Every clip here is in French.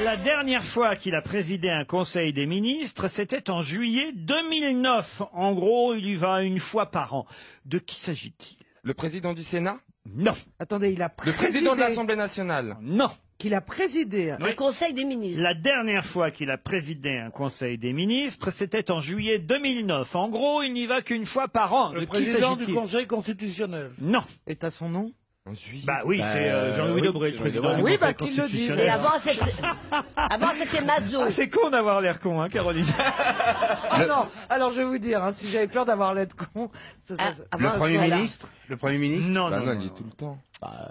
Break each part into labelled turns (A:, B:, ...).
A: La dernière fois qu'il a présidé un conseil des ministres, c'était en juillet 2009. En gros, il y va une fois par an. De qui s'agit-il?
B: Le président du Sénat?
A: Non.
C: Attendez, il a
B: Le
C: présidé.
B: président de l'Assemblée nationale?
A: Non.
C: Qu'il a présidé.
A: Oui.
D: Un conseil des ministres.
A: La dernière fois qu'il a présidé un conseil des ministres, c'était en juillet 2009. En gros, il n'y va qu'une fois par an.
E: Le
A: De qui
E: président du
A: s'agit-il?
E: Conseil constitutionnel.
A: Non.
C: Et t'as son nom?
B: En juillet.
A: Bah oui, c'est Jean-Louis Debré, le président du
C: Oui,
A: Conseil
C: qu'il le dise.
A: constitutionnel.
D: Et avant c'était Mazot.
A: Ah, c'est con d'avoir l'air con, hein, Caroline.
C: Ah non, alors je vais vous dire, hein, si j'avais peur d'avoir l'air con,
D: Le Premier ministre.
F: Le Premier ministre?
A: Non,
B: Bah
A: non,
B: non,
A: non.
B: il est tout le temps.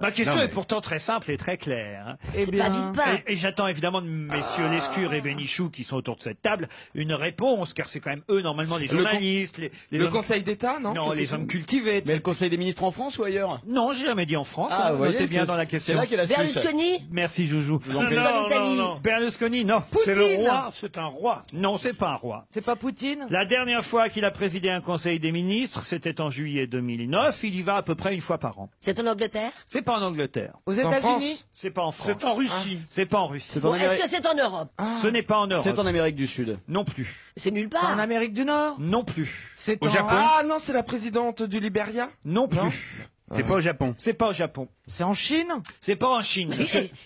A: Ma question
F: non, mais-
A: est pourtant très simple et très claire. Hein.
C: eh
D: C'est pas
C: bien,
D: Villepin.
A: Et j'attends évidemment de messieurs Lescure et Bénichou qui sont autour de cette table une réponse, car c'est quand même eux normalement les journalistes, les
B: Le
A: hommes...
B: Conseil d'État, non?
A: Non, les hommes cultivés.
F: Mais le Conseil des ministres en France ou ailleurs?
A: Non, j'ai jamais dit en France.
F: Ah,
A: hein,
F: vous voyez,
A: notez bien
F: c'est-
A: dans la
F: C'est
A: question.
F: là qu'est l'astuce.
D: Berlusconi.
A: Merci Joujou.
F: vous en prie.
D: en Italie.
A: Berlusconi, non.
E: C'est le roi, c'est un roi.
A: Non, c'est pas un roi.
C: c'est pas Poutine?
A: La dernière fois qu'il a présidé un conseil des ministres, c'était en juillet 2009. Il y va à peu près une fois par an.
D: C'est en Angleterre.
A: C'est pas en Angleterre.
C: Aux
B: en France.
C: États-Unis?
A: C'est pas en France.
E: C'est en Russie.
A: C'est pas en Russie.
F: C'est en
D: Bon, est-ce
F: Amérique.
D: que c'est en Europe?
A: Ce n'est pas en Europe.
F: C'est en Amérique du Sud.
A: Non plus.
D: C'est nulle
C: C'est en
D: part.
C: Amérique du Nord?
A: Non plus.
C: C'est
F: Au
C: en...
F: Japon?
B: Ah non, c'est la présidente du Liberia?
A: Non plus.
B: Non.
F: C'est pas au Japon.
A: C'est pas au Japon.
C: C'est en Chine?
A: C'est pas en Chine.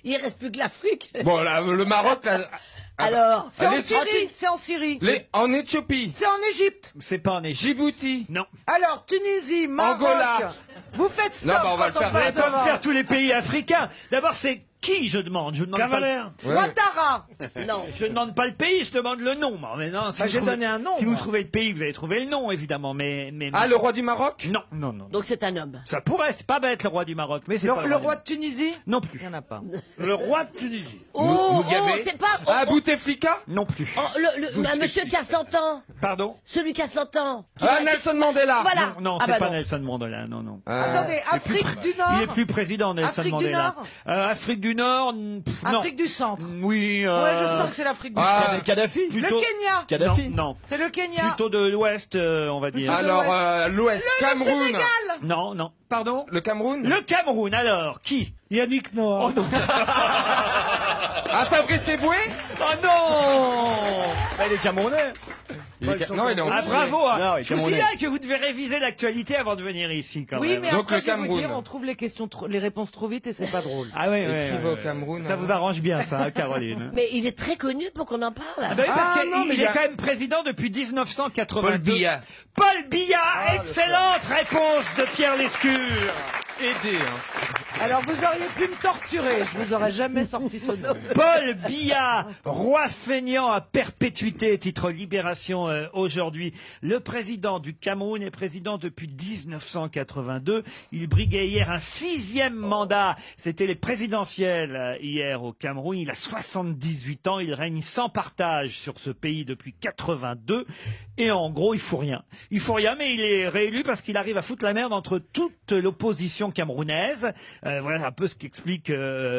D: Il reste plus que l'Afrique.
B: Bon, là, le Maroc, là,
D: Alors,
C: C'est en
B: les
C: Syrie?
B: Syrie.
C: C'est en Syrie?
B: en Éthiopie,
C: C'est en Égypte?
A: C'est pas en Égypte.
B: Djibouti.
A: Non.
C: Alors, Tunisie, Maroc...
B: Angola.
C: Vous faites stop
B: Non, bah, on va le
C: quand
B: faire.
A: Vous n'allez
C: parle
A: pas me
C: de-
A: faire tous les pays africains. D'abord, c'est qui je demande? Je demande pas.
E: Cavalère.
B: Ouais.
C: Ouattara.
D: non.
A: Je ne demande pas le pays, je demande le nom. Mais non, si
C: Bah,
A: vous
C: j'ai
A: trouvez-
C: donné un nom,
A: Si vous
C: moi.
A: trouvez le pays, vous allez trouver le nom, évidemment. Mais
B: Ah, le roi du Maroc?
A: non, non, non.
D: Donc c'est un homme.
A: Ça pourrait, c'est pas bête le roi du Maroc, mais c'est
C: Le,
A: pas
C: le roi
A: du-
C: de Tunisie?
A: Non plus.
C: Il n'y en a pas.
E: Le roi de Tunisie.
D: Oh,
F: Mugabe.
D: c'est pas.
B: Ah, Bouteflika?
A: Non plus.
D: Un monsieur qui a 100 ans.
A: Pardon?
D: Celui qui a 100 ans.
B: Ah, Nelson Mandela.
D: Voilà.
A: Non,
D: Ah
A: c'est
D: bah
A: pas
D: non.
A: Nelson Mandela, non, non.
C: Attendez, Afrique du Nord?
A: Il est plus président, Nelson
C: Afrique du
A: Mandela.
C: Nord
A: Afrique du Nord, non.
C: Afrique du Centre?
A: Oui.
C: Ouais, je sens que c'est l'Afrique du
B: Ah,
C: Centre.
F: Kadhafi?
A: Plutôt...
C: Le Kenya?
F: Kadhafi?
A: Non,
C: C'est le Kenya?
A: plutôt de l'Ouest, on va dire.
C: Plutôt de
B: alors,
C: l'Ouest.
B: l'Ouest, Cameroun.
C: Sénégal?
A: Non, non. Pardon?
B: Le Cameroun?
A: Le Cameroun, alors, qui?
E: Yannick Noah.
A: Oh non.
B: Ah, Fabrice Eboué?
A: Oh non!
F: Bah, il est Camerounais.
B: Non, il est en
A: Ah,
B: dessous.
A: bravo! hein.
F: Non, il est
A: Je vous
F: Camerounais.
A: signale que vous devez réviser l'actualité avant de venir ici, quand
C: Oui,
A: même.
C: mais
B: Donc,
C: après,
B: le
C: je vais vous
B: Cameroun.
C: dire, on trouve les questions, les réponses trop vite et c'est pas drôle.
A: Ah oui,
B: Et qui
A: oui.
B: va au Cameroun?
A: Ça vous arrange bien, ça, hein, Caroline.
D: Mais il est très connu pour qu'on en parle.
A: Ah bah oui, parce
B: Ah,
A: qu'il
B: non, mais
A: il
B: il y
A: est
B: a-
A: quand même président depuis 1982.
F: Paul Biya.
A: Paul Biya, excellente réponse de Pierre Lescure.
B: Aidé, hein.
C: Alors, vous auriez pu me torturer, je vous aurais jamais sorti ce nom.
A: Paul Biya, roi feignant à perpétuité, titre Libération aujourd'hui. Le président du Cameroun est président depuis 1982. Il briguait hier un 6e mandat. C'était les présidentielles hier au Cameroun. Il a 78 ans. Il règne sans partage sur ce pays depuis 82. Et en gros, il faut rien. Il faut rien, mais il est réélu parce qu'il arrive à foutre la merde entre toute l'opposition camerounaise. Voilà un peu ce qu'explique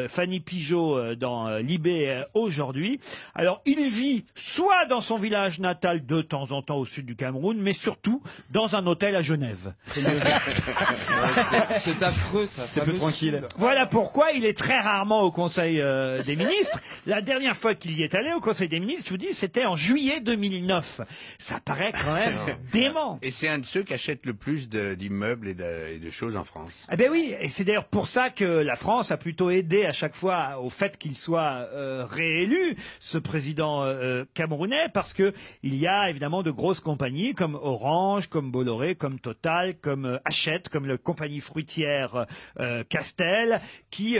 A: Fanny Pigeot dans Libé aujourd'hui. Alors, il vit soit dans son village natal de temps en temps au sud du Cameroun, mais surtout dans un hôtel à Genève.
B: C'est affreux, ça.
F: C'est plus tranquille.
A: Voilà pourquoi il est très rarement au Conseil des ministres. La dernière fois qu'il y est allé au Conseil des ministres, je vous dis, c'était en juillet 2009. Ça paraît quand même dément.
G: Et c'est un de ceux qui achètent le plus d'immeubles et de choses en France.
A: Eh ben oui, et c'est d'ailleurs pour ça que la France a plutôt aidé à chaque fois au fait qu'il soit réélu, ce président camerounais, parce que il y a évidemment de grosses compagnies comme Orange, comme Bolloré, comme Total, comme Hachette, comme la compagnie fruitière Castel, qui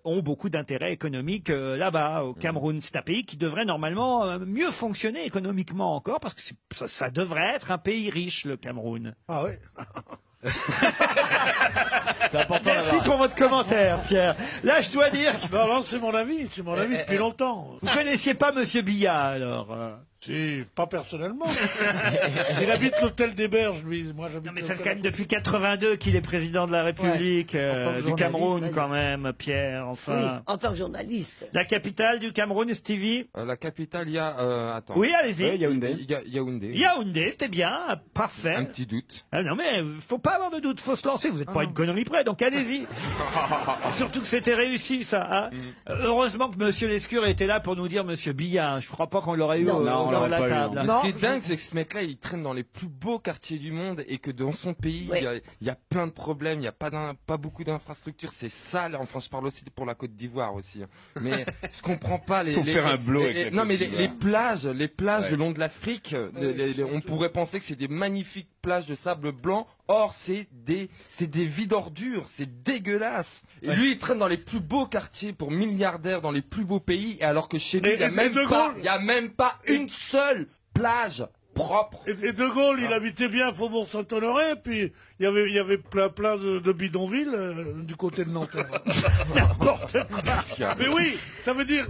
A: ont beaucoup d'intérêts économiques là-bas au Cameroun. C'est un pays qui devrait normalement mieux fonctionner économiquement encore, parce que ça devrait être un pays riche, le Cameroun.
E: Ah oui.
F: C'est important
A: Merci
F: d'avoir.
A: pour votre commentaire, Pierre. Là, je dois dire que
E: Non, non, c'est mon avis depuis longtemps.
A: vous connaissiez pas Monsieur Biya, alors.
E: Si, pas personnellement. Il habite l'hôtel des Berges, lui. Moi, j'habite
A: Non, mais ça fait
E: l'hôtel-
A: quand même depuis 82 qu'il est président de la République
C: En tant que
A: du Cameroun,
C: journaliste,
A: quand même, Pierre,
D: Oui,
A: enfin.
D: en tant que journaliste.
A: La capitale du Cameroun, Stevie?
B: La capitale, il y a... attends.
A: Oui, allez-y.
F: Oui, Yaoundé.
B: Il y a Yaoundé.
A: Yaoundé, c'était bien, parfait.
B: Un petit doute.
A: Ah non mais faut pas avoir de doute, faut se lancer, vous êtes pas une connerie près, donc allez-y. Surtout que c'était réussi ça. Hein. Heureusement que Monsieur Lescure était là pour nous dire Monsieur Billard. Je crois pas qu'on l'aurait eu
D: Non.
A: au
F: Non, on
A: bord de
F: l'aurait
A: la
F: pas eu,
A: table.
F: non.
A: hein.
B: Mais
C: Non,
B: ce qui est dingue, c'est que ce mec-là, il traîne dans les plus beaux quartiers du monde et que dans son pays,
D: Oui.
B: il y a plein de problèmes, il n'y a pas beaucoup d'infrastructures, c'est sale. Enfin, je parle aussi pour la Côte d'Ivoire aussi. Hein. Mais je comprends pas les.
G: Faut faire un blow avec la
B: Non,
G: Côte
B: mais
G: d'Ivoire.
B: les plages
G: Ouais.
B: le long de l'Afrique, on pourrait penser que c'est des magnifiques plages de sable blanc. Or, c'est des vides ordures, c'est dégueulasse. Et lui, il traîne dans les plus beaux quartiers pour milliardaires, dans les plus beaux pays, et alors que chez lui,
E: Et-
B: il n'y a
E: et
B: même
E: De
B: pas,
E: Gaulle-
B: il y a même pas une seule plage propre.
E: Et De Gaulle, il habitait bien à Faubourg Saint-Honoré, puis il y avait plein de bidonvilles du côté de Nanterre.
A: N'importe quoi.
E: Mais oui, ça veut dire,